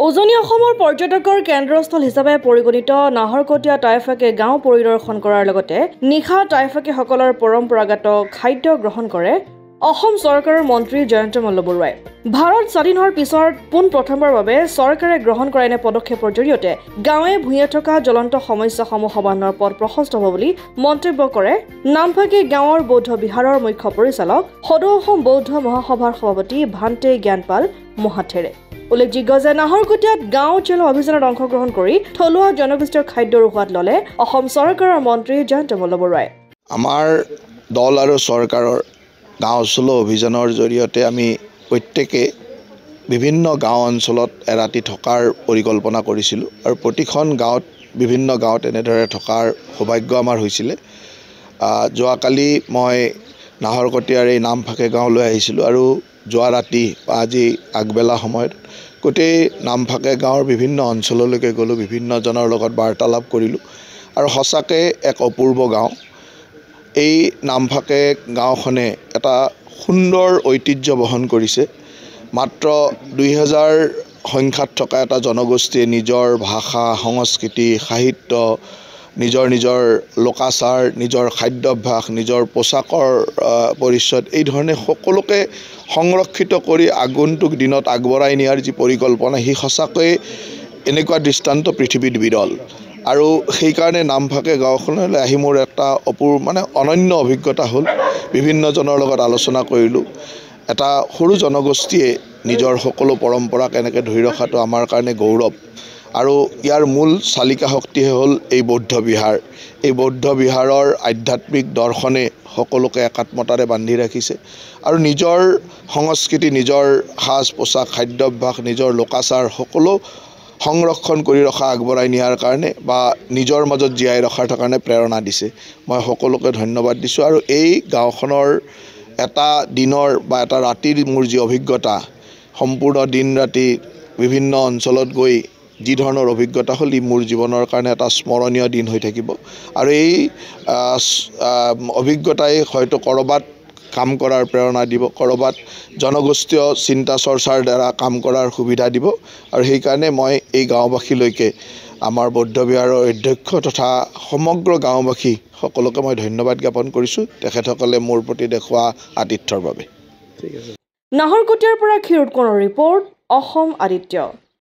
উজনি অসমৰ পৰ্যটকৰ কেন্দ্ৰস্থল হিচাপে পৰিগণিত নাহৰকটীয়া টাইফাকে গাঁও পৰিদৰ্শন কৰাৰ লগতে নিশা টাইফাকেসকলৰ পৰম্পৰাগত খাদ্য গ্ৰহণ কৰে অসম চৰকাৰৰ মন্ত্ৰী জয়ন্ত মল্লবৰুৱাই। ভাৰত স্বাধীন হোৱাৰ পিছত পোনপ্ৰথমবাৰৰ বাবে চৰকাৰে গ্ৰহণ কৰা এনে পদক্ষেপৰ জৰিয়তে গাঁৱে ভূঞে থকা জ্বলন্ত সমস্যাসমূহ সমাধানৰ পথ প্ৰশস্ত হ'ব বুলি মন্তব্য কৰে নামফাকে গাঁৱৰ বৌদ্ধ বিহাৰৰ মুখ্য পৰিচালক সদৌ অসম বৌদ্ধ মহাসভাৰ সভাপতি ভান্তে জ্ঞানপাল মহাথেৰে। উল্লেখযোগ্য যে নাহৰকটীয়াত গাঁও চলো অভিযানত অংশগ্ৰহণ কৰি থলুৱা জনগোষ্ঠীৰ খাদ্যৰ সোৱাদ ল'লে অসম চৰকাৰৰ মন্ত্ৰী জয়ন্ত মল্লবৰুৱাই। আমাৰ দল আৰু চৰকাৰৰ গাঁও চলো অভিযানৰ জৰিয়তে আমি প্ৰত্যেকে বিভিন্ন গাঁও অঞ্চলত এৰাতি থকাৰ পৰিকল্পনা কৰিছিলোঁ আৰু প্ৰতিখন গাঁৱত বিভিন্ন গাঁৱত এনেদৰে থকাৰ সৌভাগ্য আমাৰ হৈছিলে। যোৱাকালি মই নাহৰকটীয়াৰ এই নামফাকে গাঁৱলৈ আহিছিলোঁ আৰু যোৱা ৰাতি আজি আগবেলা সময়ত গোটেই নামফাকে গাঁৱৰ বিভিন্ন অঞ্চললৈকে গ'লোঁ, বিভিন্নজনৰ লগত বাৰ্তালাপ কৰিলোঁ আৰু সঁচাকৈ এক অপূৰ্ব গাঁও। এই নামফাকে গাঁওখনে এটা সুন্দৰ ঐতিহ্য বহন কৰিছে। মাত্ৰ 2000 সংখ্যাত থকা এটা জনগোষ্ঠীয়ে নিজৰ ভাষা, সংস্কৃতি, সাহিত্য, নিজৰ লোকাচাৰ, নিজৰ খাদ্যাভ্যাস, নিজৰ পোচাকৰ পৰিচয় এই ধৰণে সকলোকে সংৰক্ষিত কৰি আগন্তুক দিনত আগবঢ়াই নিয়াৰ যি পৰিকল্পনা সি সঁচাকৈয়ে এনেকুৱা দৃষ্টান্ত পৃথিৱীত বিৰল। আৰু সেইকাৰণে নামফাকে গাঁওখনলৈ আহি মোৰ এটা অনন্য অভিজ্ঞতা হ'ল। বিভিন্নজনৰ লগত আলোচনা কৰিলোঁ। এটা সৰু জনগোষ্ঠীয়ে নিজৰ সকলো পৰম্পৰা কেনেকৈ ধৰি ৰখাটো আমাৰ কাৰণে গৌৰৱ আৰু ইয়াৰ মূল চালিকা শক্তিহে হ'ল এই বৌদ্ধ বিহাৰ। এই বৌদ্ধ বিহাৰৰ আধ্যাত্মিক দৰ্শনে সকলোকে একাত্মতাৰে বান্ধি ৰাখিছে আৰু নিজৰ সংস্কৃতি, নিজৰ সাজ পোছাক, খাদ্যাভ্যাস, নিজৰ লোকাচাৰ সকলো সংৰক্ষণ কৰি ৰখা, আগবঢ়াই নিয়াৰ কাৰণে বা নিজৰ মাজত জীয়াই ৰখাৰ কাৰণে প্ৰেৰণা দিছে। মই সকলোকে ধন্যবাদ দিছোঁ আৰু এই গাঁওখনৰ এটা দিনৰ বা এটা ৰাতিৰ মোৰ যি অভিজ্ঞতা, সম্পূৰ্ণ দিন ৰাতি বিভিন্ন অঞ্চলত গৈ যি ধৰণৰ অভিজ্ঞতা হ'ল ই মোৰ জীৱনৰ কাৰণে এটা স্মৰণীয় দিন হৈ থাকিব আৰু এই অভিজ্ঞতাই হয়তো ক'ৰবাত কাম কৰাৰ প্ৰেৰণা দিব, ক'ৰবাত জনগোষ্ঠীয় চিন্তা চৰ্চাৰ দ্বাৰা কাম কৰাৰ সুবিধা দিব আৰু সেইকাৰণে মই এই গাঁওবাসীলৈকে আমাৰ বৌদ্ধ বিহাৰৰ অধ্যক্ষ তথা সমগ্ৰ গাঁওবাসী সকলোকে মই ধন্যবাদ জ্ঞাপন কৰিছোঁ তেখেতসকলে মোৰ প্ৰতি দেখুওৱা আতিথ্যৰ বাবে। নাহৰকটীয়াৰ পৰা ক্ষীৰোদ কোঁৱৰৰ ৰিপৰ্ট, অসম আদিত্য।